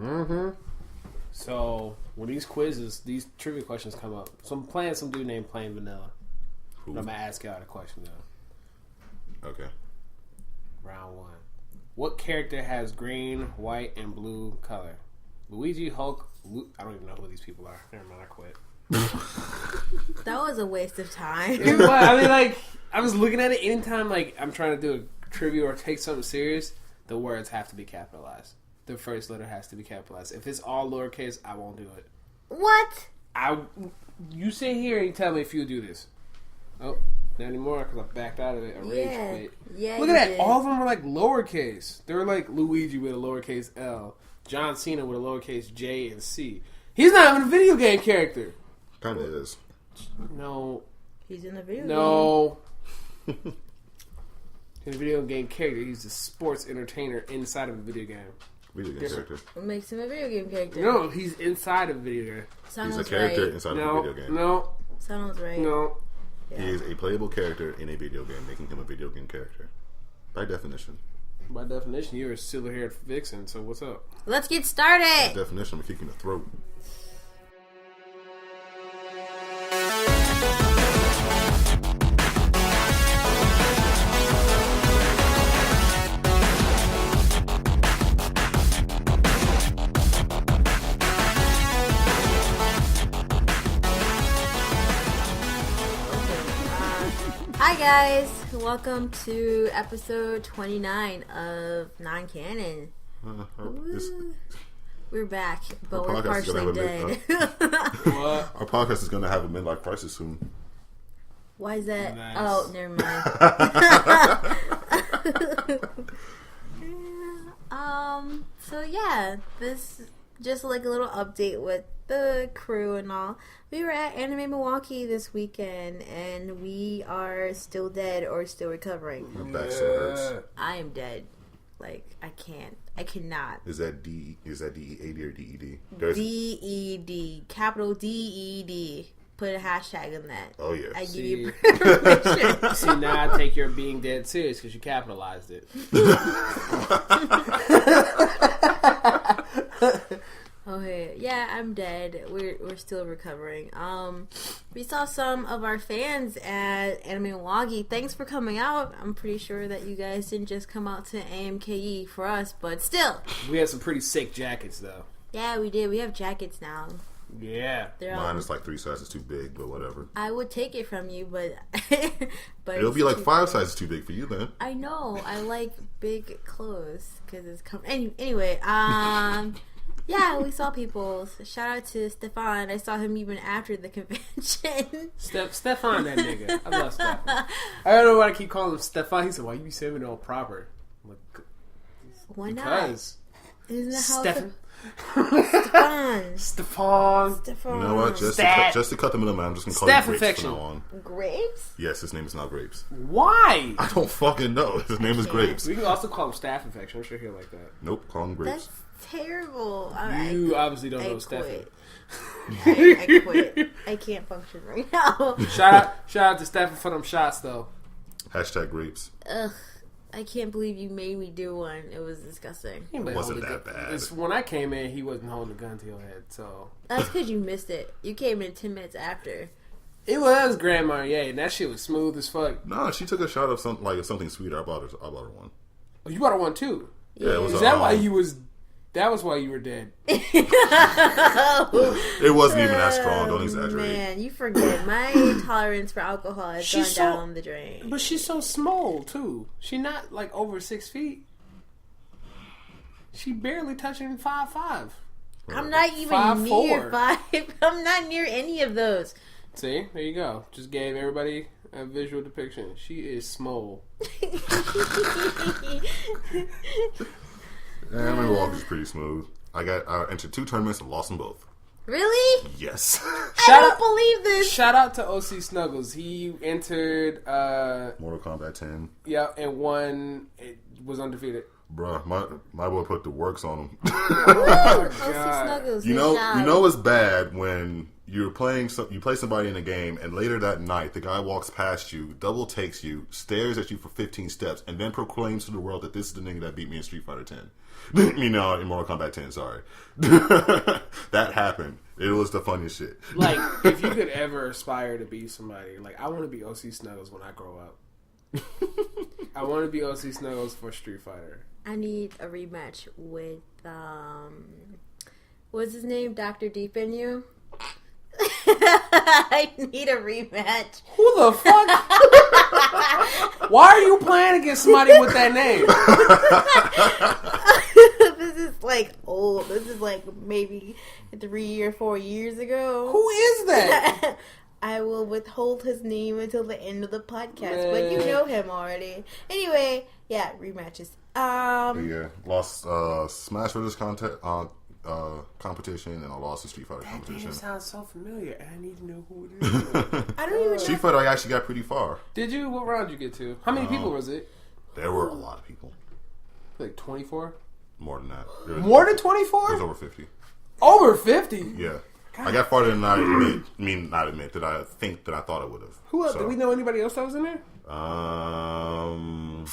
Mm-hmm. So when these quizzes, these trivia questions come up, so I'm playing some dude named Plain Vanilla. I'm gonna ask y'all a question though. Okay. Round 1. What character has green, white, and blue color? Luigi, Hulk. I don't even know who these people are. Never mind, I quit. That was a waste of time. But, I mean, like, I was looking at it anytime, like, I'm trying to do a trivia or take something serious, the words have to be capitalized. The first letter has to be capitalized. If it's all lowercase, I won't do it. What? You sit here and you tell me if you do this. Oh, not anymore because I backed out of it. I rage quit. Yeah. Look at that. All of them were like lowercase. They were like Luigi with a lowercase L, John Cena with a lowercase J and C. He's not even a video game character. Kind of is. No. He's in a video game. No. He's a video game character. He's a sports entertainer inside of a video game. Video game character. What makes him a video game character? No, he's inside of a video game. He's a character inside of a video game. No. Sounds right. No. Yeah. He is a playable character in a video game, making him a video game character. By definition. By definition, you're a silver-haired vixen, so what's up? Let's get started! By definition, I'm kicking the throat. Hi guys, welcome to episode 29 of Non-Canon. We're back, but we're partially dead. What? Our podcast is going to have a midlife crisis soon. Why is that? Nice. Oh, never mind. So yeah, this just like a little update with the crew and all. We were at Anime Milwaukee this weekend, and we are still dead or still recovering. My back still hurts. I am dead. Like, I cannot. Is that DEAD or DED? DED. Capital DED. Put a hashtag on that. Oh, yeah. I give you permission. See, now I take your being dead serious because you capitalized it. Okay, yeah, I'm dead. We're still recovering. We saw some of our fans at Anime Milwaukee. Thanks for coming out. I'm pretty sure that you guys didn't just come out to AMKE for us, but still. We had some pretty sick jackets, though. Yeah, we did. We have jackets now. Yeah. Mine is like 3 sizes too big, but whatever. I would take it from you, but it'll be like 5 sizes too big for you then. I know. I like big clothes because it's anyway. Yeah, we saw people. So shout out to Stefan. I saw him even after the convention. Stefan, that nigga. I love Stefan. I don't know why I keep calling him Stefan. He said, "Why you be saying it all proper?" I'm like, why not? Because isn't that how Stefan. Stefan. You know what? Just to cut the middleman, I'm just gonna call him Grapes from now on. Grapes? Yes, his name is now Grapes. Why? I don't fucking know. His name is Grapes. We can also call him Staph Infection. I'm sure he'll like that. Nope, call him Grapes. That's terrible. You obviously don't know Stefan. I quit. I can't function right now. Shout out to Stefan for them shots though. Hashtag Grapes. Ugh. I can't believe you made me do one. It was disgusting. It wasn't that bad. When I came in, he wasn't holding a gun to your head, so... That's because you missed it. You came in 10 minutes after. It was Grandma, yeah, and that shit was smooth as fuck. No, she took a shot of something sweeter. I bought her one. Oh, you bought her one too? Yeah, it was. Is that why you was... That was why you were dead. It wasn't even that strong. Don't exaggerate. Man, you forget. My tolerance for alcohol has gone down the drain. But she's so small too. She's not like over 6 feet. She barely touching 5'5". I'm not even 5'4". near 5. I'm not near any of those. See, there you go. Just gave everybody a visual depiction. She is small. And my walk is pretty smooth. I entered 2 tournaments and lost them both. Really? Yes. I don't believe this. Shout out to OC Snuggles. He entered Mortal Kombat 10. Yeah, and won. It was undefeated. Bruh, my boy put the works on him. Oh, OC Snuggles. You know it's bad when you play somebody in a game, and later that night, the guy walks past you, double takes you, stares at you for 15 steps, and then proclaims to the world that this is the nigga that beat me in Street Fighter 10. In Mortal Kombat 10, sorry. That happened. It was the funniest shit. Like, if you could ever aspire to be somebody, like, I want to be OC Snuggles when I grow up. I want to be OC Snuggles for Street Fighter. I need a rematch with, what's his name? Dr. Deep in You? I need a rematch. Who the fuck? Why are you playing against somebody with that name? This is like old. This is like maybe 3 or 4 years ago. Who is that? I will withhold his name until the end of the podcast, but you know him already. Anyway, yeah, rematches. Yeah, lost Smash Brothers competition, and I lost the Street Fighter competition. That sounds so familiar, and I need to know who it is. I don't even know. Street Fighter, I actually got pretty far. Did you? What round did you get to? How many people was it? There were a lot of people. Like 24? More than that. More than 24? It was over 50. Over 50? Yeah. God. I got farther than I admit that I think that I thought I would have. Who else? Do we know anybody else that was in there? Oh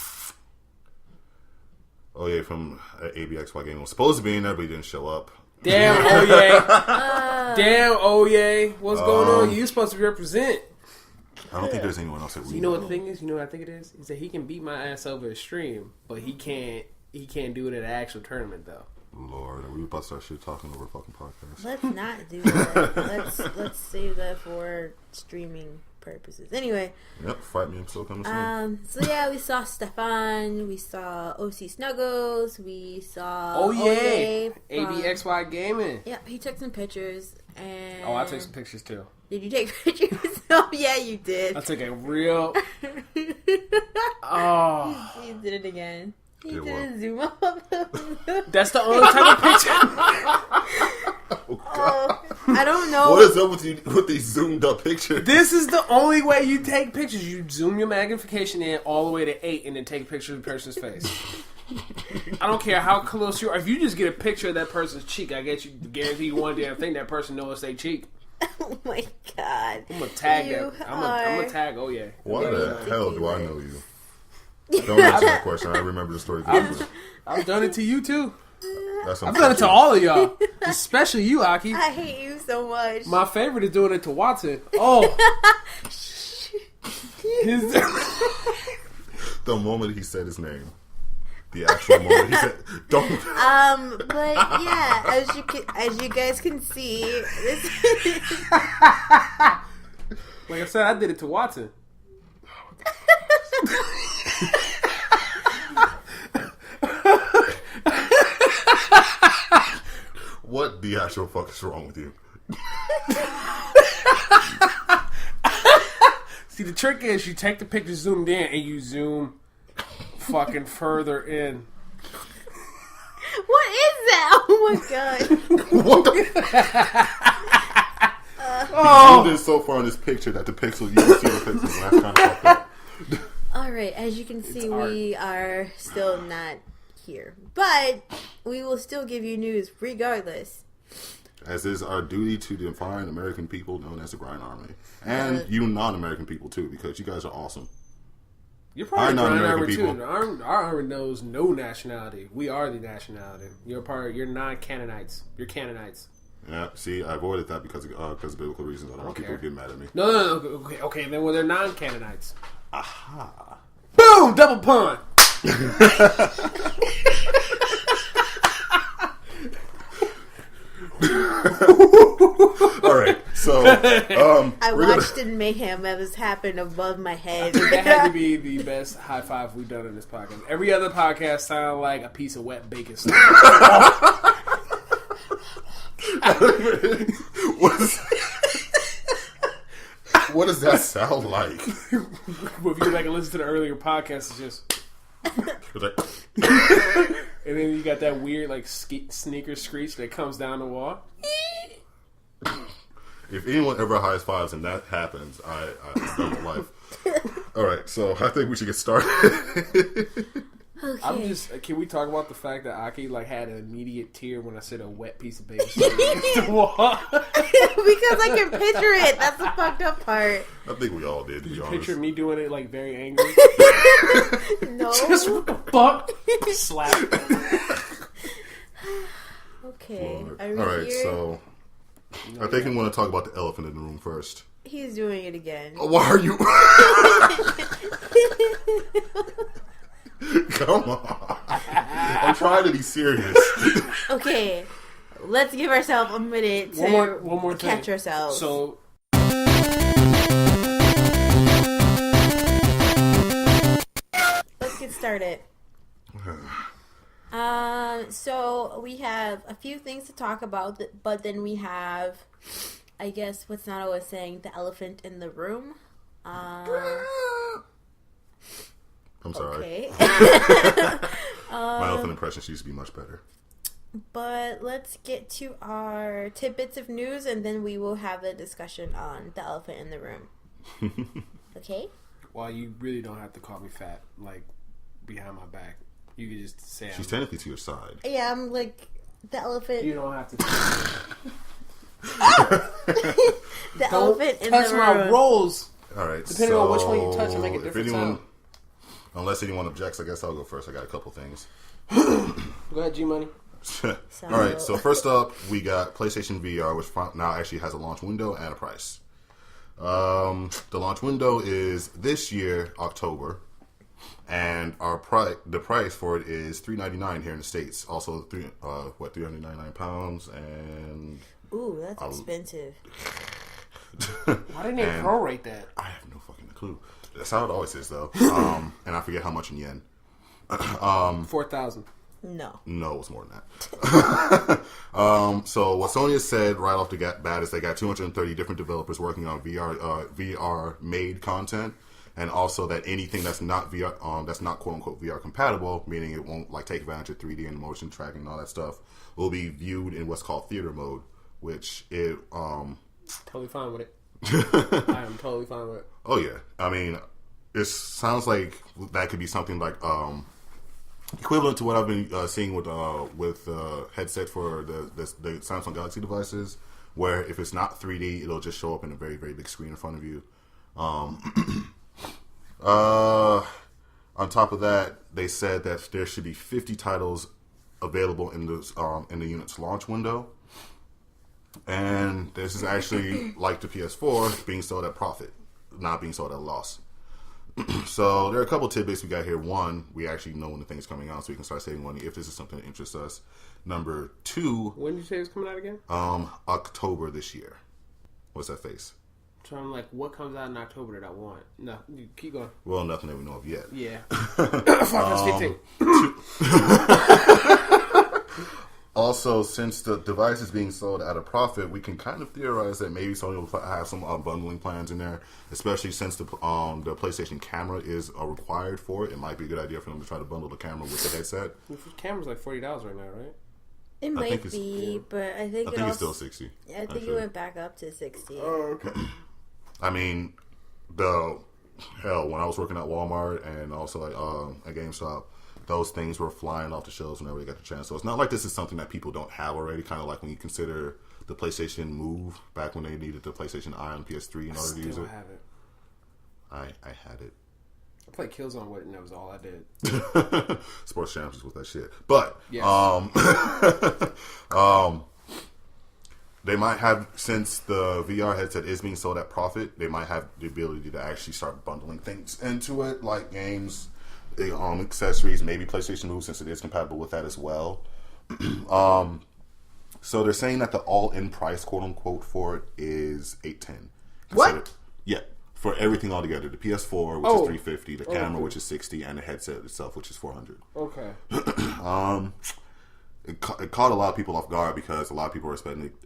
yeah, from ABXY game was supposed to be in there, but he didn't show up. Damn, oh yeah. Damn, oh yeah. What's going on? You supposed to represent. I don't think there's anyone else that we know. You know what the thing is? You know what I think it is? Is that he can beat my ass over a stream, but he can't do it at an actual tournament though. Lord, are we about to start shit talking over a fucking podcast? Let's not do that. let's save that for streaming purposes. Anyway. Yep, fight me. I'm still coming soon. So yeah, we saw Stefan. We saw OC Snuggles. We saw. Oh yeah, ABXY Gaming. Yeah, he took some pictures and. Oh, I took some pictures too. Did you take pictures? Oh yeah, you did. I took a real. Oh. You did it again. He did a zoom up. That's the only type of picture. Oh God! I don't know. What is up with these zoomed up pictures? This is the only way you take pictures. You zoom your magnification in all the way to 8, and then take a picture of the person's face. I don't care how close you are. If you just get a picture of that person's cheek, I guarantee you one damn thing that person knows their cheek. Oh my God! I'm gonna tag that. I'm gonna tag. Oh yeah. Why the hell do I know you? Don't answer that question. I remember the story. I've done it to you too. I've done it to all of y'all, especially you, Aki. I hate you so much. My favorite is doing it to Watson. Oh, the moment he said his name, the actual moment he said, "Don't." But yeah, as you guys can see, this. Like I said, I did it to Watson. What the actual fuck is wrong with you? See, the trick is you take the picture zoomed in and you zoom fucking further in. What is that? Oh my God! What the? He zoomed in so far on this picture that the pixel you can see the pixels. And that's kind of fucked up. All right, as you can see, we are still not here, but we will still give you news regardless. As is our duty to the fine American people known as the Grind Army. And you non-American people too, because you guys are awesome. You're probably non-American people. Too. Our army knows no nationality. We are the nationality. You're non-Canaanites. You're Canaanites. Yeah, see, I avoided that because of biblical reasons. I don't want people to get mad at me. No. Okay, then they're non-Canaanites. Aha. Boom! Double pun! Alright, so I watched in mayhem that was happening above my head. That had to be the best high five we've done in this podcast. Every other podcast sounded like a piece of wet bacon. What does that sound like? If you go back and listen to the earlier podcast, it's just. And then you got that weird like sneaker screech that comes down the wall. If anyone ever high fives and that happens, I start my life. All right, so I think we should get started. Okay. Can we talk about the fact that Aki had an immediate tear when I said a wet piece of baby soap against the wall? Because I can picture it. That's the fucked up part. I think we all did. To be honest. Picture me doing it very angry. No. Just what the fuck? Slap. Okay. Lord. Are we All right, here? so I think we want to talk about the elephant in the room first. He's doing it again. Why are you? Come on. I'm trying to be serious. Okay. Let's give ourselves a minute to one more catch thing. ourselves. So let's get started. So we have a few things to talk about, but then we have, I guess, what's not always saying, the elephant in the room. I'm sorry. Okay. My elephant impressions used to be much better. But let's get to our tidbits of news, and then we will have a discussion on the elephant in the room. Okay? well, you really don't have to call me fat behind my back. You can just say She's technically to your side. Yeah, I'm the elephant. You don't have to. The elephant in touch the my room. rolls. All right. Depending on which one you touch, it make a different sound. Unless anyone objects, I guess I'll go first. I got a couple things. Go ahead, G Money. All right. So first up, we got PlayStation VR, which now actually has a launch window and a price. The launch window is this year, October, and the price for it is $399 here in the States. Also, £399, and Ooh, that's expensive. Why didn't they prorate that? I have no fucking clue. That's how it always is, though. And I forget how much in yen. 4,000. No, it was more than that. So what Sony has said right off the bat is they got 230 different developers working on VR made content, and also that anything that's not VR, that's not quote unquote VR compatible, meaning it won't take advantage of 3D and motion tracking and all that stuff, will be viewed in what's called theater mode, which it Totally fine with it. I am totally fine with it. Oh yeah, I mean, it sounds like that could be something like equivalent to what I've been seeing with headset for the Samsung Galaxy devices, where if it's not 3D, it'll just show up in a very, very big screen in front of you. On top of that, they said that there should be 50 titles available in the unit's launch window. And this is actually like the PS4 being sold at profit, not being sold at a loss. So there are a couple tidbits we got here. One, we actually know when the thing's coming out, so we can start saving money if this is something that interests us. Number two, when did you say it's coming out again? October this year. What's that face? So I'm what comes out in October that I want? No, you keep going. Well, nothing that we know of yet. Yeah. Fuck, that's 15. Also, since the device is being sold at a profit, we can kind of theorize that maybe Sony will have some bundling plans in there, especially since the PlayStation camera is required for it. It might be a good idea for them to try to bundle the camera with the headset. The camera's $40 right now, right? it might be, but I think it's still 60. I think it went back up to 60. Oh, okay. I mean, when I was working at Walmart and also at GameStop, those things were flying off the shelves whenever they got the chance. So it's not like this is something that people don't have already. Kind of like when you consider the PlayStation Move back when they needed the PlayStation Eye on PS3 in order to use it. I have it. I had it. I played Killzone with it, and that was all I did. Sports Champions with that shit. But yes. They might have, since the VR headset is being sold at profit, they might have the ability to actually start bundling things into it, like games, accessories, maybe PlayStation Move, since it is compatible with that as well. So they're saying that the all-in price, quote unquote, for it is $810. What? Yeah, for everything all together. The PS4, which is $350, the camera, which is $60, and the headset itself, which is $400. Okay. It caught a lot of people off guard because a lot of people are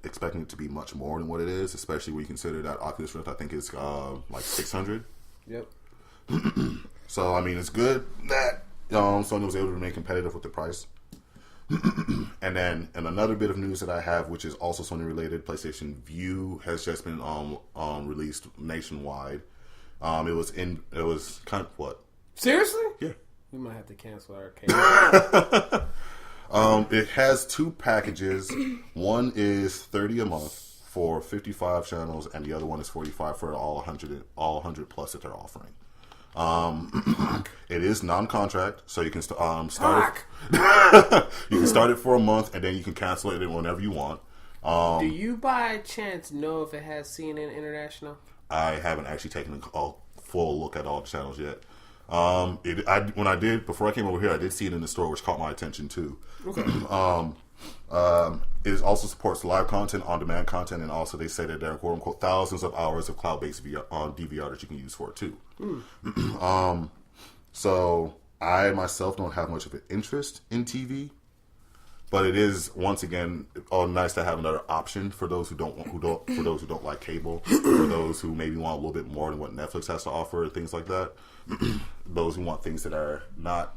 expecting it to be much more than what it is, especially when you consider that Oculus Rift, I think, is $600. Yep. So, I mean, it's good that Sony was able to remain competitive with the price. And then, another bit of news that I have, which is also Sony related, PlayStation Vue has just been released nationwide. It was kind of what? Seriously? Yeah. We might have to cancel our cable. It has 2 packages. One is $30 a month for 55 channels, and the other one is $45 for all 100 plus that they're offering. It is non-contract, so you can start it. You can start it for a month, and then you can cancel it whenever you want. Do you by chance know if it has CNN International? I haven't actually taken a full look at all the channels yet. When I did before I came over here, I did see it in the store, which caught my attention too. Okay. It also supports live content, on-demand content, and also they say that there are quote unquote thousands of hours of cloud-based DVR that you can use for it too. So I myself don't have much of an interest in TV, but it is once again nice to have another option for those who don't like cable, for those who maybe want a little bit more than what Netflix has to offer, things like that. Those who want things that are not,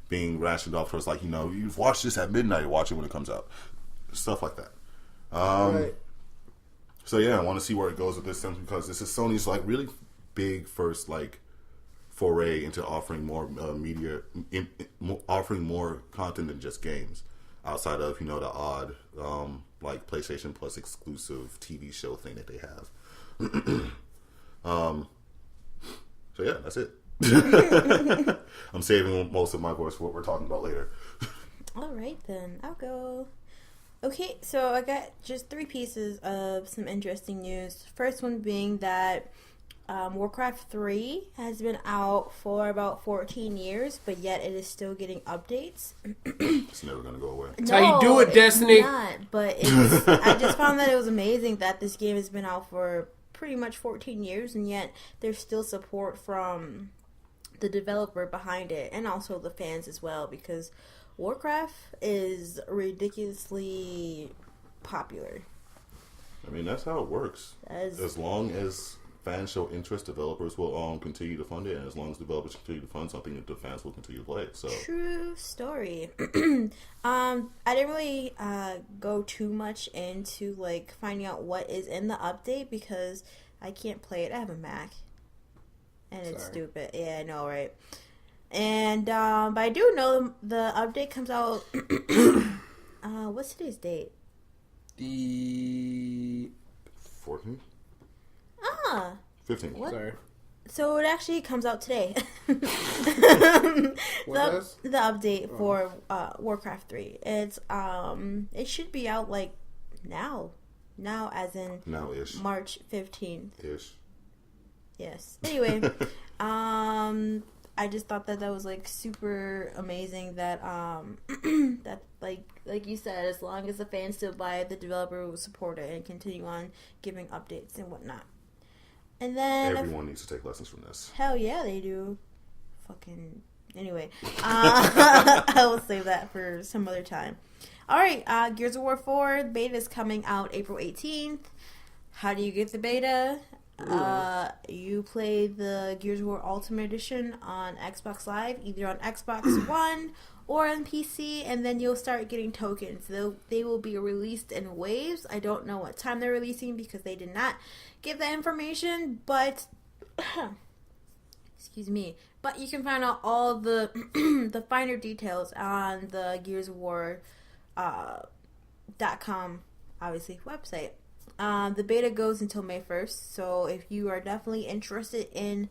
being rationed off for us, like, you've watched this at midnight, watch it when it comes out. Stuff like that. Right. So yeah, I want to see where it goes with this simply because this is Sony's like really big first like foray into offering more media, offering more content than just games, outside of the odd like PlayStation Plus exclusive TV show thing that they have. So yeah, that's it. I'm saving most of my voice for what we're talking about later. All right, then. I'll go. Okay, so I got just 3 pieces of some interesting news. First one being that Warcraft 3 has been out for about 14 years, but yet it is still getting updates. It's never going to go away. That's how you do it, Destiny. It's not, but I just found that it was amazing that this game has been out for pretty much 14 years, and yet there's still support from the developer behind it and also the fans as well, because Warcraft is ridiculously popular. I mean, that's how it works. As long as fans show interest, developers will continue to fund it, and as long as developers continue to fund something, the fans will continue to play it. So true story. I didn't really go too much into like finding out what is in the update because I can't play it. I have a Mac, and it's stupid. Yeah, I know, right? And but I do know the update comes out. What's today's date? The 14th. 15th. What? Sorry. So it actually comes out today. What does? The update for Warcraft 3. It's it should be out like now. Now as in now-ish. March 15th. Ish. Yes. Anyway, I just thought that was like super amazing that that like you said, as long as the fans still buy it, the developer will support it and continue on giving updates and whatnot. And then everyone needs to take lessons from this. Hell yeah, they do. Fucking anyway, I will save that for some other time. All right, Gears of War 4 beta is coming out April 18th. How do you get the beta? You play the Gears of War Ultimate Edition on Xbox Live, either on Xbox One or on PC, and then you'll start getting tokens. They will be released in waves. I don't know what time they're releasing because they did not give that information, but excuse me. But you can find out all the the finer details on the Gears of War .com obviously website. The beta goes until May 1st, so if you are definitely interested in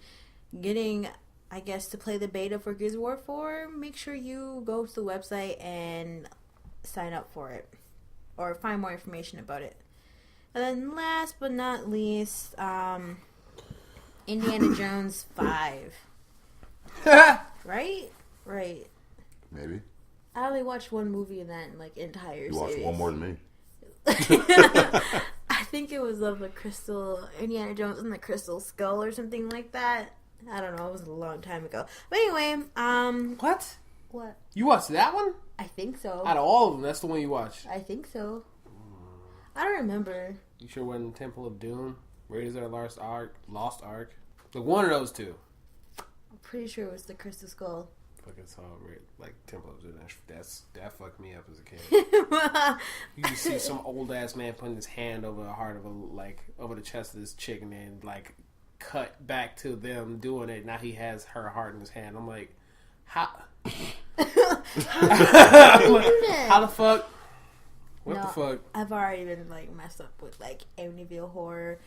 getting, I guess, to play the beta for Gears of War 4, make sure you go to the website and sign up for it, or find more information about it. And then last but not least, Indiana Jones 5. Right? Right. Maybe. I only watched one movie in that entire series. You watched one more than me. I think it was of the Crystal, Indiana Jones and the Crystal Skull or something like that. I don't know, it was a long time ago. But anyway, What? What? You watched that one? I think so. Out of all of them, that's the one you watched. I think so. I don't remember. You sure it wasn't Temple of Doom? Raiders of the Lost Ark? Like one of those two. I'm pretty sure it was the Crystal Skull. Fucking saw like Temple of Doom. That fucked me up as a kid. You just see some old ass man putting his hand over the heart of over the chest of this chick, and then cut back to them doing it. Now he has her heart in his hand. I'm like, How? How do you do that? How the fuck? What No, the fuck? I've already been like messed up with like Amityville Horror,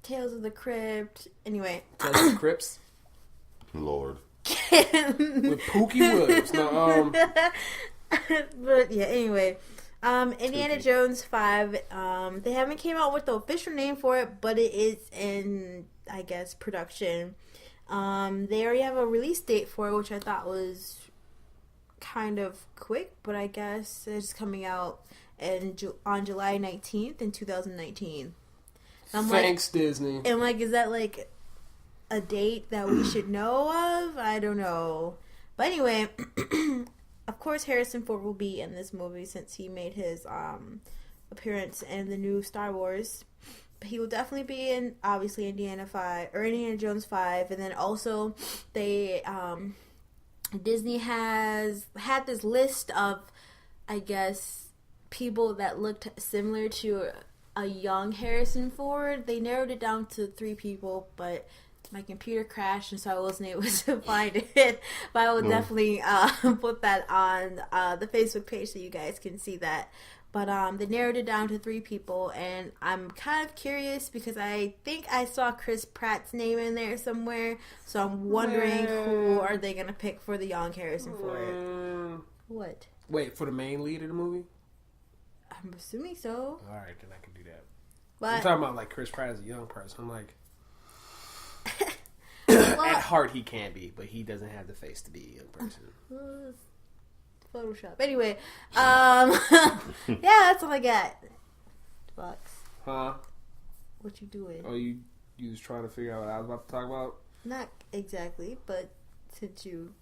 Tales of the Crypt. Anyway, Tales of the Crips Lord. with Pookie Williams. No, but yeah. Anyway, Indiana Jones 5. They haven't came out with the official name for it, but it is in, I guess, production. They already have a release date for it, which I thought was kind of quick, but I guess it's coming out on July 19th in 2019. I'm thanks, Disney. And like, is that like a date that we should know of? I don't know. But anyway, of course Harrison Ford will be in this movie since he made his appearance in the new Star Wars. But he will definitely be in, obviously, Indiana Jones 5. And then also they Disney has had this list of, I guess, people that looked similar to a young Harrison Ford. They narrowed it down to 3 people, but my computer crashed, and so I wasn't able to find it. But I will definitely put that on the Facebook page so you guys can see that. But they narrowed it down to 3 people, and I'm kind of curious because I think I saw Chris Pratt's name in there somewhere. So I'm wondering who are they going to pick for the young Harrison Ford. What? Wait, for the main lead of the movie? I'm assuming so. Alright, then I can do that. But I'm talking about like Chris Pratt as a young person. I'm like, well, at heart he can be, but he doesn't have the face to be a young person. Photoshop. Anyway, yeah, that's all I got. Bucks. Huh? What you doing? Oh, you was trying to figure out what I was about to talk about? Not exactly, but since you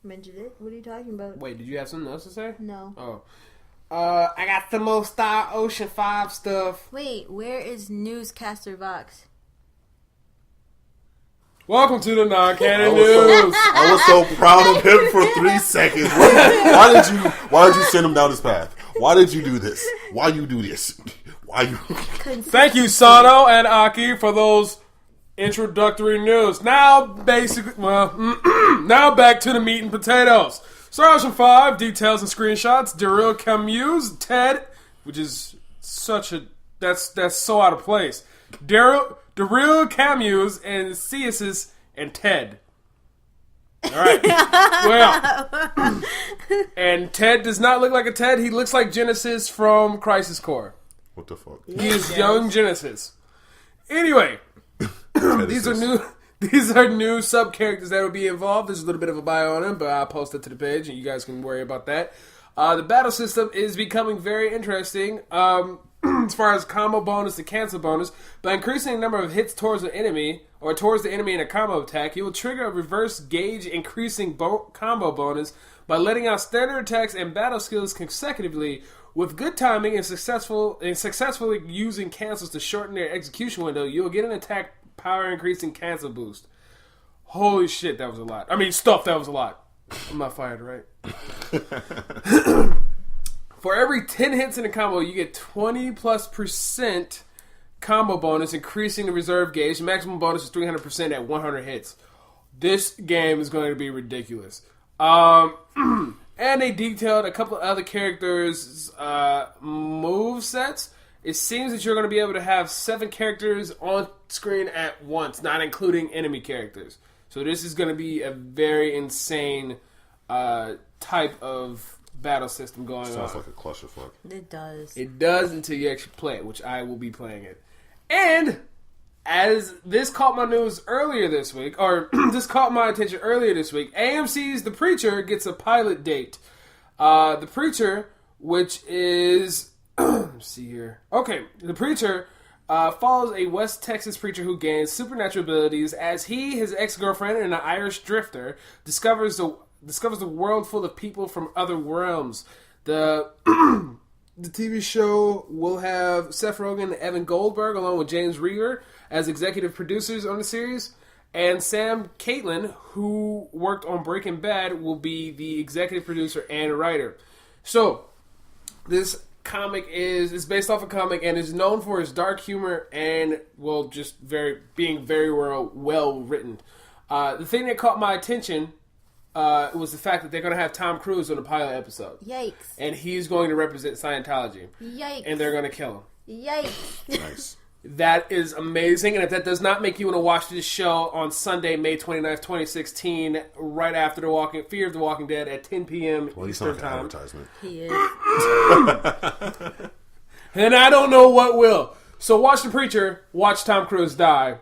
mentioned it, what are you talking about? Wait, did you have something else to say? No. Oh. I got the most Star Ocean 5 stuff. Wait, where is Newscaster Vox? Welcome to the Non-Canon News. I was so proud of him for 3 seconds. Why did you send him down this path? Why did you do this? Why you do this? Why you? Thank you, Sano and Aki, for those introductory news. Now, now back to the meat and potatoes. Star Ocean 5, details and screenshots. Daryl Camus, Ted, which is such a... That's so out of place. Daryl Camus and Ceases and Ted. Alright. Well. And Ted does not look like a Ted. He looks like Genesis from Crisis Core. What the fuck? He is young Genesis. Anyway. These are new sub characters that will be involved. There's a little bit of a bio on them, but I'll post it to the page and you guys can worry about that. The battle system is becoming very interesting. As far as combo bonus and cancel bonus, by increasing the number of hits towards the enemy in a combo attack, you will trigger a reverse gauge increasing combo bonus by letting out standard attacks and battle skills consecutively with good timing and successfully using cancels to shorten their execution window. You will get an attack power increasing cancel boost. Holy shit, that was a lot. I mean, that was a lot. I'm not fired, right? For every 10 hits in a combo, you get 20+% combo bonus, increasing the reserve gauge. The maximum bonus is 300% at 100 hits. This game is going to be ridiculous. And they detailed a couple of other characters' move sets. It seems that you're going to be able to have 7 characters on screen at once, not including enemy characters. So this is going to be a very insane type of battle system going on. Sounds like a clusterfuck. It does. It does until you actually play it, which I will be playing it. And as this caught my news earlier this week, or this caught my attention earlier this week, AMC's The Preacher gets a pilot date. The Preacher, which is... let's see here. Okay, The Preacher follows a West Texas preacher who gains supernatural abilities as he, his ex-girlfriend, and an Irish drifter discovers the world full of people from other realms. The TV show will have Seth Rogen and Evan Goldberg along with James Reaver as executive producers on the series. And Sam Caitlin, who worked on Breaking Bad, will be the executive producer and writer. So, this comic is based off a comic and is known for its dark humor and, well, just being very well written. The thing that caught my attention was the fact that they're going to have Tom Cruise on the pilot episode. Yikes. And he's going to represent Scientology. Yikes. And they're going to kill him. Yikes. Nice. That is amazing. And if that does not make you want to watch this show on Sunday, May 29th, 2016, right after Fear of the Walking Dead at 10 p.m. Well, he's Eastern not an Time. advertisement. He is. And I don't know what will. So watch The Preacher, watch Tom Cruise die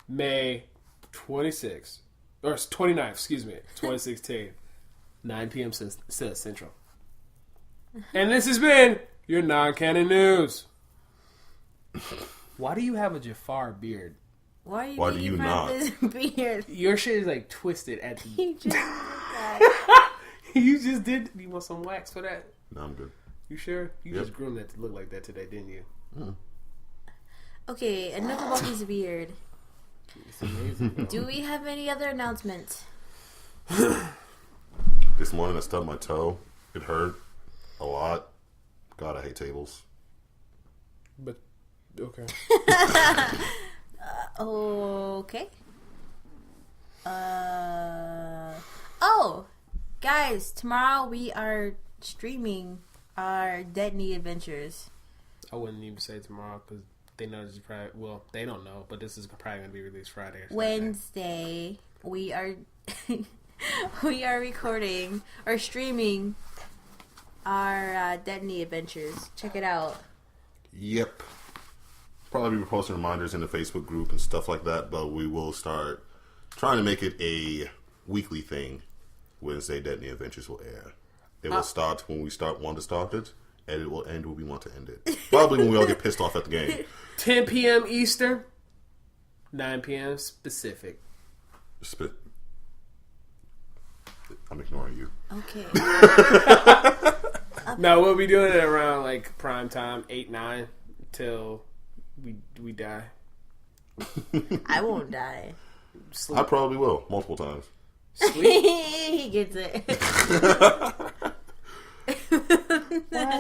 May 26th. Or 29th, excuse me, 2016. 9 p.m. Central. And this has been your Non-Canon News. Why do you have a Jafar beard? Why do you not? This beard? Your shit is like twisted at the... You just did that. You just did... You want some wax for that? No, I'm good. You sure? You Yep. just groomed that to look like that today, didn't you? Okay, enough about his beard. It's amazing. Bro. Do we have any other announcements? This morning I stubbed my toe. It hurt a lot. God, I hate tables. But, okay. Okay. Oh, guys, tomorrow we are streaming our Dead Knee Adventures. I wouldn't even say tomorrow because they know this is probably... Well, they don't know, but this is probably going to be released Friday or Saturday. Wednesday, we are we are recording or streaming our Dead Knee Adventures. Check it out. Yep. Probably be posting reminders in the Facebook group and stuff like that, but we will start trying to make it a weekly thing. Wednesday, Dead Knee Adventures will air. It will start when we want to start it, and it will end when we want to end it. Probably when we all get pissed off at the game. 10 p.m. Eastern, 9 p.m. Pacific. I'm ignoring you. Okay. No, we'll be doing it around like prime time, 8, 9, till we die. I won't die. Sleep. I probably will, multiple times. Sleep. He gets it.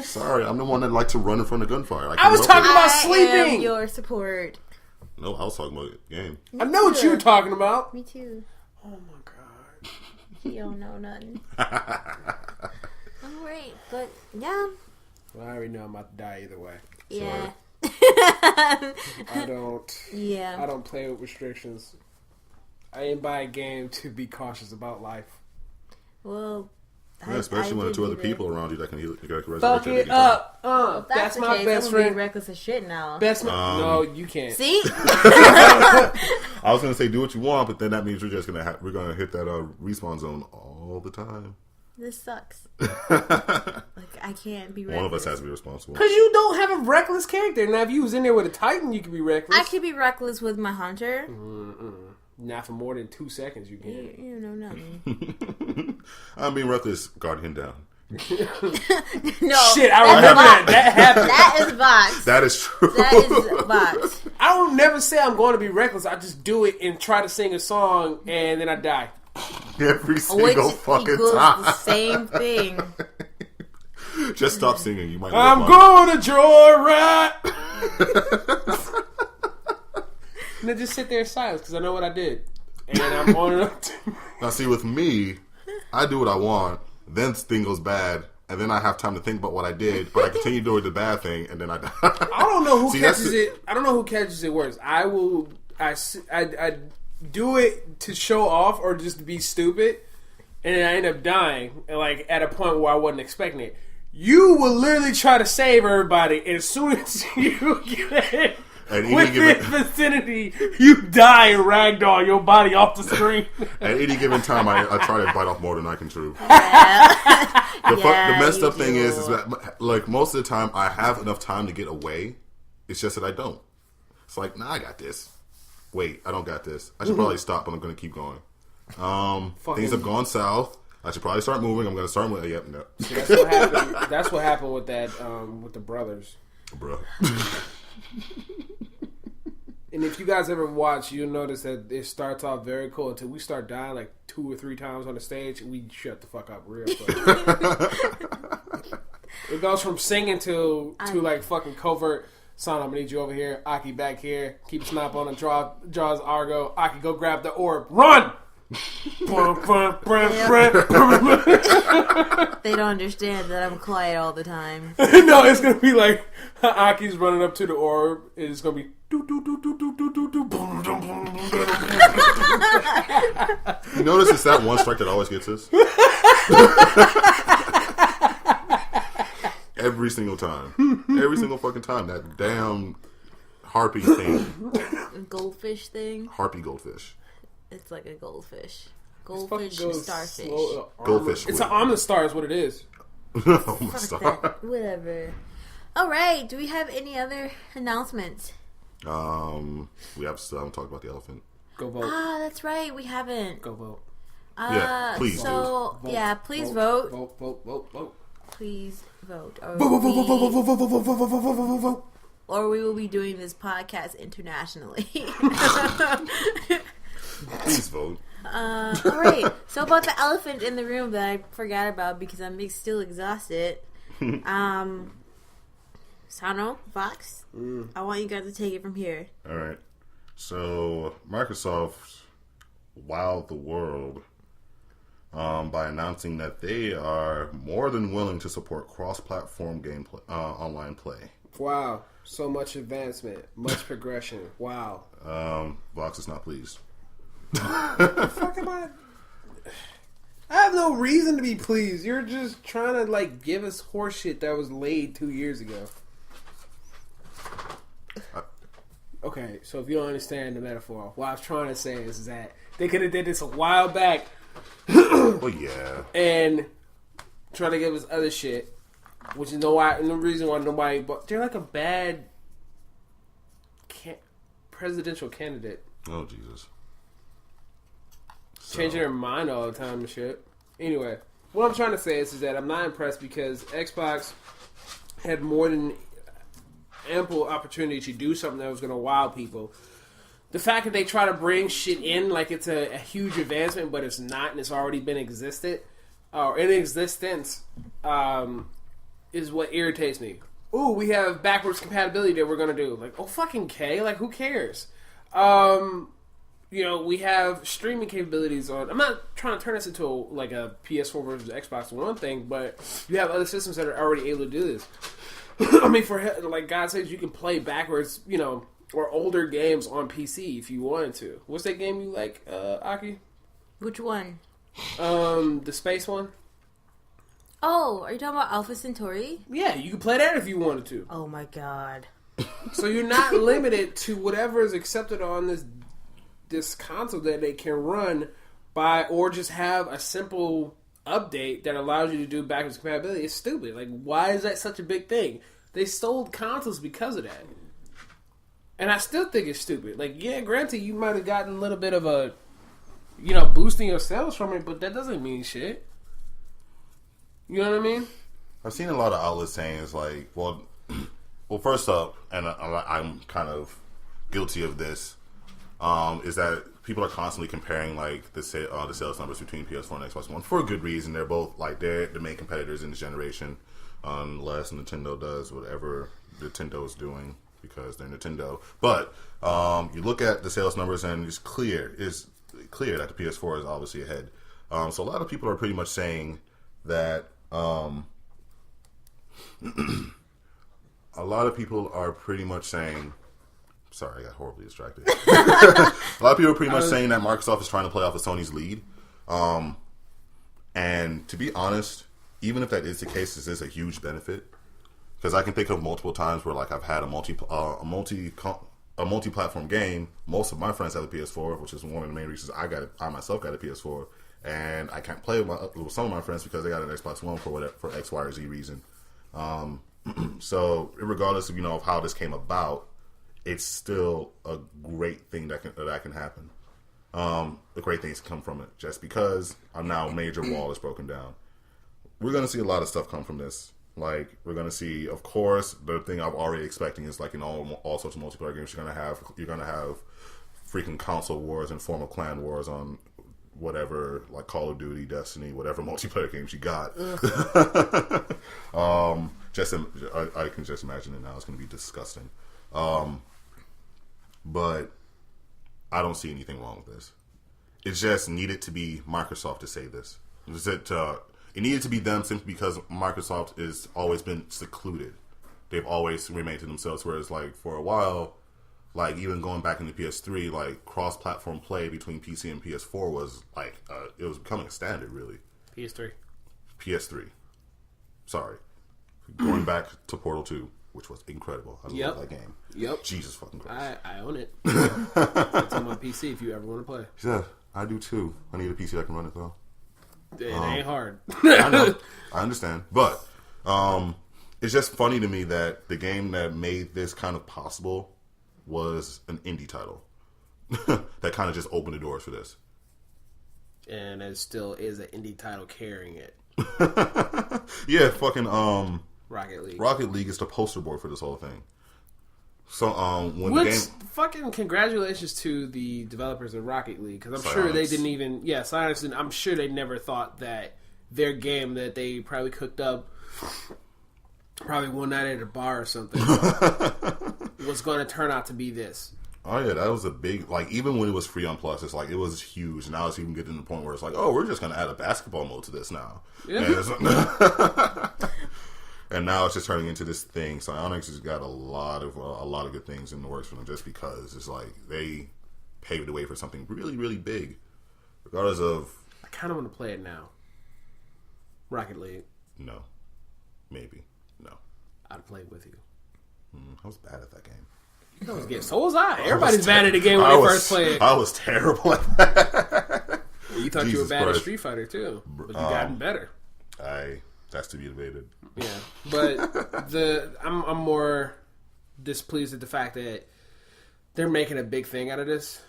Sorry, I'm the one that likes to run in front of gunfire. I was talking about I sleeping. am your support. No, I was talking about the game. I know what you were talking about. Me too. Oh my god. He don't know nothing. Alright, but yeah. Well, I already know I'm about to die either way. Yeah. I don't. Yeah. I don't play with restrictions. I didn't buy a game to be cautious about life. Well, Yeah, especially when there are two other didn't either. people around you that can resurrect Fuck you. it up. Well, if That's the my case, best I'm gonna be friend. reckless as shit now. No, you can't. See? I was gonna say do what you want, but then that means we're just gonna we're gonna hit that respawn zone all the time. This sucks. Like, I can't be reckless. One of us has to be responsible. Because you don't have a reckless character. Now, if you was in there with a Titan, you could be reckless. I could be reckless with my hunter. Not for more than 2 seconds, you can. You know nothing. I'm being reckless. Guard him down. No. Shit, I remember that. That happened. That is box. That is true. That is box. I don't never say I'm going to be reckless. I just do it and try to sing a song, and then I die. Every Which single fucking equals time. the same thing. Just stop singing. You might. I'm live going to joyride. And then just sit there in silence because I know what I did. And I'm on it. Now, see, with me, I do what I want. Then thing goes bad, and then I have time to think about what I did. But I continue doing the bad thing, and then I die. I don't know who See, catches it. I don't know who catches it worse. I do it to show off or just to be stupid, and then I end up dying, like at a point where I wasn't expecting it. You will literally try to save everybody, and as soon as you get within vicinity, you die and ragdoll your body off the screen. At any given time, I try to bite off more than I can chew. Yeah. The messed up thing do. is that, like, most of the time, I have enough time to get away. It's just that I don't. It's like, nah, I got this. Wait, I don't got this. I should probably stop, but I'm going to keep going. Things have gone south. I should probably start moving. I'm going to start moving. Yep, no. See, that's what happened. That's what happened with that with the brothers. Bro. And if you guys ever watch, you'll notice that it starts off very cool until we start dying like 2 or 3 times on the stage. We shut the fuck up real quick. It goes from singing to like fucking covert. Son, I'm gonna need you over here. Aki back here. Keep snap on the draws Argo. Aki, go grab the orb. Run! They don't understand that I'm quiet all the time. No, it's gonna be like Aki's running up to the orb. It's gonna be. You notice it's that one strike that always gets us. Every single time. Every single fucking time. That damn harpy thing. Goldfish thing? Harpy goldfish. It's like a goldfish. Goldfish, starfish. Goldfish. It's an omelet star is what it is. Fuck that. Whatever. Alright, do we have any other announcements? We still haven't talked about the elephant. Go vote. Ah, that's right. We haven't. Go vote. Yeah, please so, do. Yeah, please vote. Vote. Please vote. Vote. Or we will be doing this podcast internationally. Please vote. Alright, so about the elephant in the room that I forgot about because I'm still exhausted. Sano, Vox, I want you guys to take it from here. Alright. So, Microsoft wowed the world by announcing that they are more than willing to support cross-platform gameplay, online play. Wow. So much advancement. Much progression. Wow. Vox is not pleased. What the fuck am I? I have no reason to be pleased. You're just trying to give us horseshit that was laid 2 years ago. Okay, so if you don't understand the metaphor, what I was trying to say is that they could have did this a while back. Well, yeah. And trying to give us other shit, which is no reason why nobody. But they're like a bad presidential candidate. Oh Jesus! Changing their mind all the time and shit. Anyway, what I'm trying to say is that I'm not impressed because Xbox had more than ample opportunity to do something that was going to wow people. The fact that they try to bring shit in like it's a huge advancement, but it's not, and it's already been in existence, is what irritates me. Ooh, we have backwards compatibility that we're going to do. Like, oh, fucking K. Like, who cares? We have streaming capabilities on. I'm not trying to turn this into a PS4 versus Xbox One thing, but you have other systems that are already able to do this. I mean, for God sakes, you can play backwards, or older games on PC if you wanted to. What's that game you like, Aki? Which one? The space one. Oh, are you talking about Alpha Centauri? Yeah, you can play that if you wanted to. Oh my god. So you're not limited to whatever is accepted on this console that they can run by, or just have a simple update that allows you to do backwards compatibility. It's stupid. Like, why is that such a big thing? They sold consoles because of that. And I still think it's stupid. Like, yeah, granted, you might have gotten a little bit of a, boosting your sales from it, but that doesn't mean shit. You know what I mean? I've seen a lot of outlets saying it's like, well, first up, and I'm kind of guilty of this, is that people are constantly comparing the sales numbers between PS4 and Xbox One for a good reason. They're both they're the main competitors in this generation, unless Nintendo does whatever Nintendo's doing because they're Nintendo. But you look at the sales numbers and it's clear that the PS4 is obviously ahead. So a lot of people are pretty much saying that. A lot of people are pretty much saying. Sorry, I got horribly distracted. A lot of people are pretty much saying that Microsoft is trying to play off of Sony's lead. And to be honest, even if that is the case, this is a huge benefit. Because I can think of multiple times where I've had a multi-platform game. Most of my friends have a PS4, which is one of the main reasons I myself got a PS4. And I can't play with some of my friends because they got an Xbox One for X, Y, or Z reason. So regardless of how this came about, it's still a great thing that can happen. The great things come from it. Just because a now major wall is broken down, we're going to see a lot of stuff come from this. We're going to see, of course, the thing I'm already expecting is in all sorts of multiplayer games you're going to have freaking console wars and formal clan wars on whatever, Call of Duty, Destiny, whatever multiplayer games you got. I can just imagine it now. It's going to be disgusting. But I don't see anything wrong with this. it just needed to be Microsoft to say this. It needed to be them simply because Microsoft has always been secluded. They've always remained to themselves, whereas like for a while, like even going back into PS3, like cross-platform play between PC and PS4 was like it was becoming a standard, really. PS3. Sorry, going back to Portal 2, which was incredible. I love that game. Jesus fucking Christ. I own it. It's on my PC if you ever want to play. Yeah, I do too. I need a PC that can run it though. It ain't hard. I know. I understand. But it's just funny to me that the game that made this kind of possible was an indie title. That kind of just opened the doors for this. And it still is an indie title carrying it. Yeah, fucking Rocket League. Rocket League is the poster board for this whole thing. So when Which, the game, fucking congratulations to the developers of Rocket League, because I'm sure they didn't even, Psyonix, and I'm sure they never thought that their game that they probably cooked up probably one night at a bar or something was going to turn out to be this. Oh yeah, that was a big, like, even when it was free on Plus, it's like, it was huge. Now it's even getting to the point where it's like, oh, we're just going to add a basketball mode to this now. Yeah. And now it's just turning into this thing. Psyonix has got a lot of good things in the works for them, just because it's like they paved the way for something really, really big. Regardless of, I kind of want to play it now. Rocket League. No. Maybe. No. I'd play with you. I was bad at that game. You always get, so was I. Everybody's bad at the game when they first play it. I was terrible at that. You thought you were bad at Street Fighter too, but you gotten better. That's to be debated. Yeah, but I'm more displeased at the fact that they're making a big thing out of this.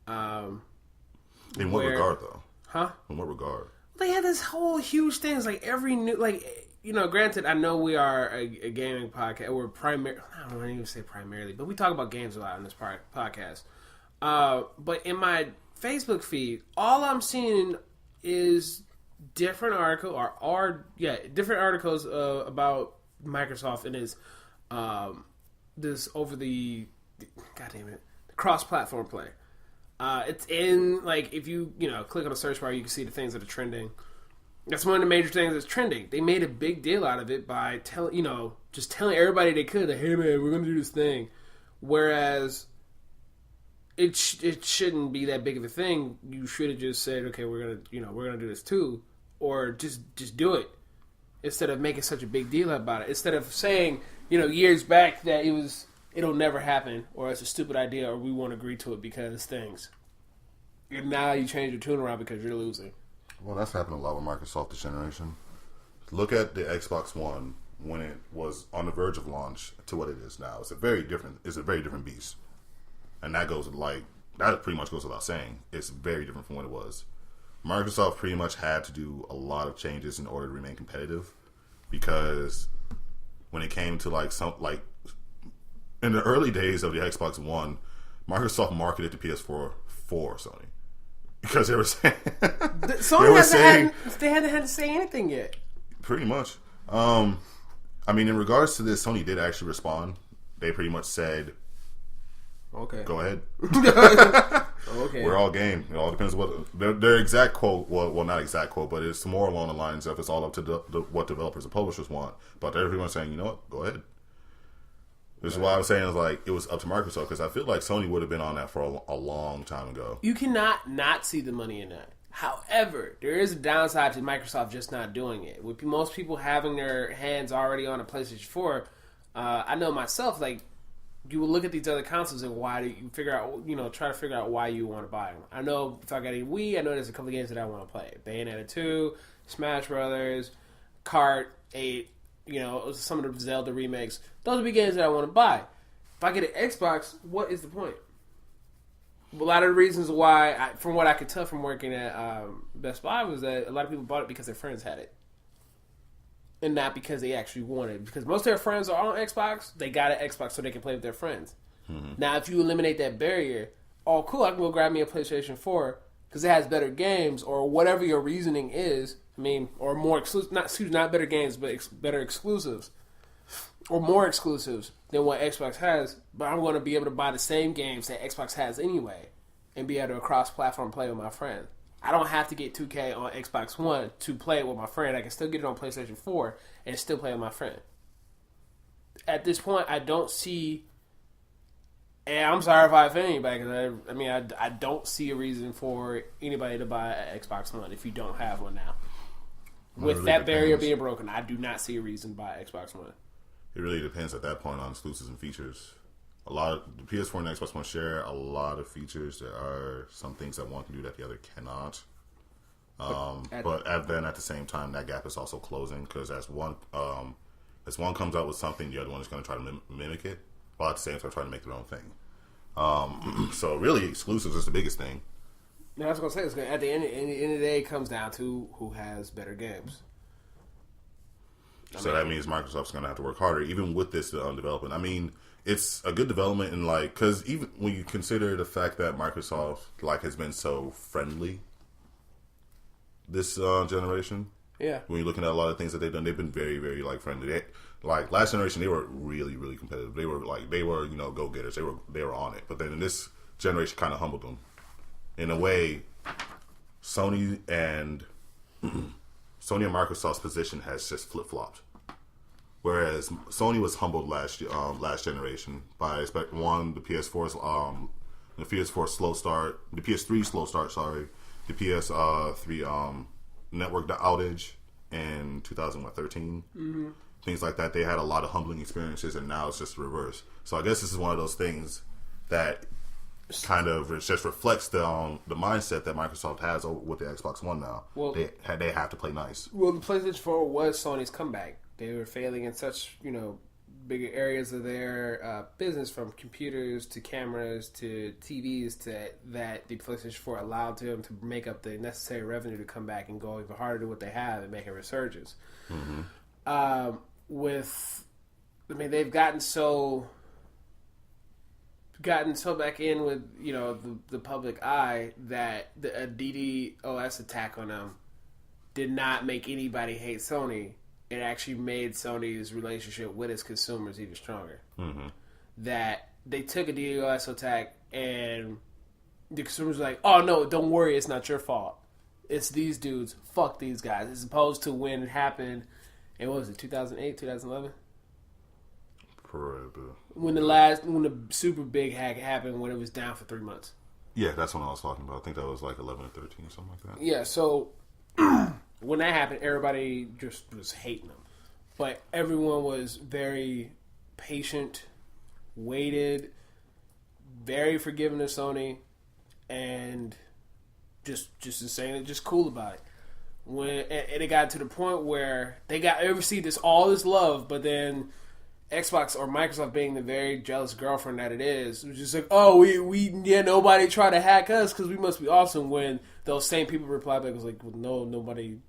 In what regard, though? Huh? In what regard? They had this whole huge thing. It's like every new, like, you know, granted, I know we are a gaming podcast. We're I don't even say primarily, but we talk about games a lot on this podcast. But in my Facebook feed, all I'm seeing is different different articles about Microsoft and this over the cross-platform play. It's in, like, if you click on the search bar, you can see the things that are trending. That's one of the major things that's trending. They made a big deal out of it by just telling everybody they could, like, hey man, we're gonna do this thing. Whereas it shouldn't be that big of a thing. You should have just said, okay, we're gonna do this too, or just do it instead of making such a big deal about it. Instead of saying, years back that it'll never happen, or it's a stupid idea, or we won't agree to it because things. And now you change your tune around because you're losing. Well, that's happened a lot with Microsoft this generation. Look at the Xbox One when it was on the verge of launch to what it is now. It's a very different beast. And that pretty much goes without saying. It's very different from what it was. Microsoft pretty much had to do a lot of changes in order to remain competitive, because when it came to in the early days of the Xbox One, Microsoft marketed the PS4 for Sony. Because they were saying they hadn't had to say anything yet. Pretty much. I mean, in regards to this, Sony did actually respond. They pretty much said, "Okay, go ahead." Okay, we're all game. It all depends what their exact quote. Well, not exact quote, but it's more along the lines of it's all up to what developers and publishers want. But they're pretty much saying, you know what, go ahead. This is why I was saying it was up to Microsoft, because I feel like Sony would have been on that for a long time ago. You cannot not see the money in that. However, there is a downside to Microsoft just not doing it. With most people having their hands already on a PlayStation 4, I know myself, like, you will look at these other consoles and why do you try to figure out why you want to buy them. I know if I got a Wii, I know there's a couple of games that I want to play. Bayonetta 2, Smash Brothers, Kart 8, some of the Zelda remakes. Those would be games that I want to buy. If I get an Xbox, what is the point? A lot of the reasons why, from what I could tell from working at Best Buy, was that a lot of people bought it because their friends had it. And not because they actually wanted it. Because most of their friends are on Xbox, they got an Xbox so they can play with their friends. Mm-hmm. Now, if you eliminate that barrier, oh, cool, I can go grab me a PlayStation 4 because it has better games, or whatever your reasoning is. I mean, or more exclusive, not better games, but better exclusives. Or more exclusives than what Xbox has, but I'm going to be able to buy the same games that Xbox has anyway. and be able to cross-platform play with my friend. I don't have to get 2K on Xbox One to play it with my friend. I can still get it on PlayStation 4 and still play with my friend. At this point, I don't see... And I'm sorry if I offend anybody, because I don't see a reason for anybody to buy an Xbox One if you don't have one now. With that barrier being broken, I do not see a reason to buy an Xbox One. It really depends at that point on exclusives and features. A lot of the PS4 and Xbox One share a lot of features. There are some things that one can do that the other cannot. But then at the same time, that gap is also closing because as one comes out with something, the other one is going to try to mimic it, while at the same time trying to make their own thing. So really, exclusives is the biggest thing. Now, I was going to say, at the end of the day, it comes down to who has better games. So that means Microsoft's going to have to work harder, even with this development. I mean, it's a good development in because even when you consider the fact that Microsoft has been so friendly this generation. Yeah. When you're looking at a lot of things that they've done, they've been very, very friendly. Last generation, they were really, really competitive. They were go getters. They were on it. But then in this generation, kind of humbled them. In a way, Sony and Microsoft's position has just flip flopped. Whereas Sony was humbled last generation by the PS4's the PS4 slow start, the PS3 slow start, the PS3 network outage in 2013. Mm-hmm. Things like that. They had a lot of humbling experiences, and now it's just the reverse. So I guess this is one of those things that kind of just reflects the mindset that Microsoft has with the Xbox One now. Well, they have to play nice. Well, the PlayStation 4 was Sony's comeback. They were failing in such bigger areas of their business, from computers to cameras to TVs, that the PlayStation 4 allowed them to make up the necessary revenue to come back and go even harder to what they have and make a resurgence. Mm-hmm. They've gotten so back in with the public eye that a DDoS attack on them did not make anybody hate Sony. It actually made Sony's relationship with its consumers even stronger. Mm-hmm. That they took a DDoS attack and the consumers were like, "Oh no, don't worry, it's not your fault. It's these dudes. Fuck these guys." As opposed to when it happened, and what was it, 2008, 2011? When the super big hack happened, when it was down for 3 months. Yeah, that's what I was talking about. I think that was 11 or 13 or something like that. Yeah, so when that happened, everybody just was hating them. But everyone was very patient, waited, very forgiving of Sony, and just insane, just cool about it. And it got to the point where they received all this love, but then Xbox or Microsoft, being the very jealous girlfriend that it is, was just like, "Oh, nobody tried to hack us because we must be awesome." When those same people replied back, was like, "Well, no, nobody.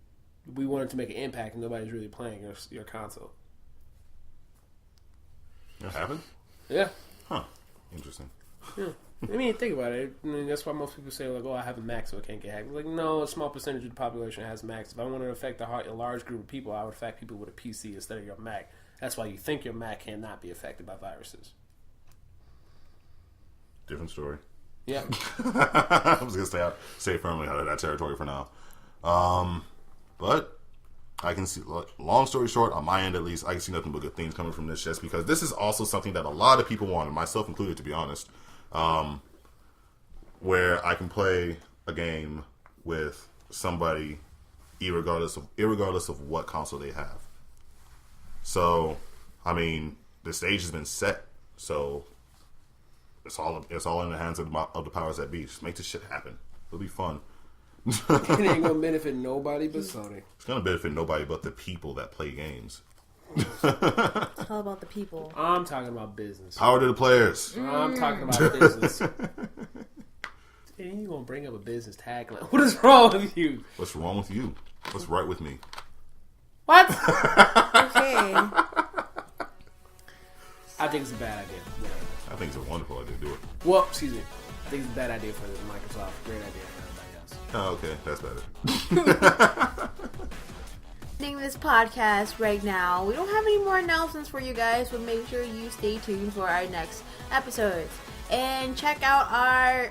We wanted to make an impact, and nobody's really playing your console." That happened? Yeah. Huh. Interesting. Yeah. Think about it. That's why most people say, "Oh, I have a Mac, so I can't get hacked." Like, no, a small percentage of the population has Macs. If I want to affect a large group of people, I would affect people with a PC instead of your Mac. That's why you think your Mac cannot be affected by viruses. Different story. Yeah. I was going to stay firmly out of that territory for now. But I can see, long story short, on my end at least, I can see nothing but good things coming from this, just because this is also something that a lot of people wanted, myself included, to be honest, where I can play a game with somebody irregardless of what console they have. So, the stage has been set. So, it's all in the hands of the powers that be. Just make this shit happen. It'll be fun. It ain't gonna benefit nobody but Sony. It's gonna benefit nobody but the people that play games. It's all about the people. I'm talking about business. Power to the players. I'm talking about business. And you gonna bring up a business tagline? What is wrong with you? What's wrong with you? What's right with me? What? Okay. I think it's a bad idea. Yeah. I think it's a wonderful idea to do it. Well, excuse me. I think it's a bad idea for Microsoft. Great idea for everybody else. Oh, okay. That's better. ending this podcast right now. We don't have any more announcements for you guys, but make sure you stay tuned for our next episodes. And check out our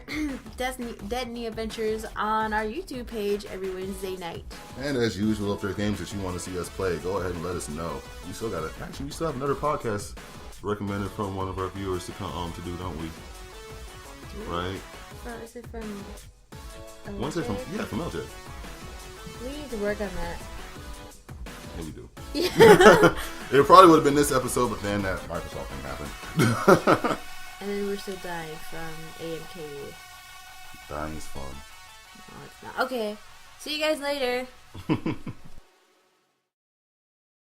Destiny Adventures on our YouTube page every Wednesday night. And as usual, if there's games that you want to see us play, go ahead and let us know. We still have another podcast recommended from one of our viewers to come to do, don't we? Right? Is it from? Once from LJ. We need to work on that. Yeah, we do. Yeah. It probably would have been this episode, but then that Microsoft thing happened. And then we're still dying from AMK. Dying is fun. No, it's not. Okay. See you guys later.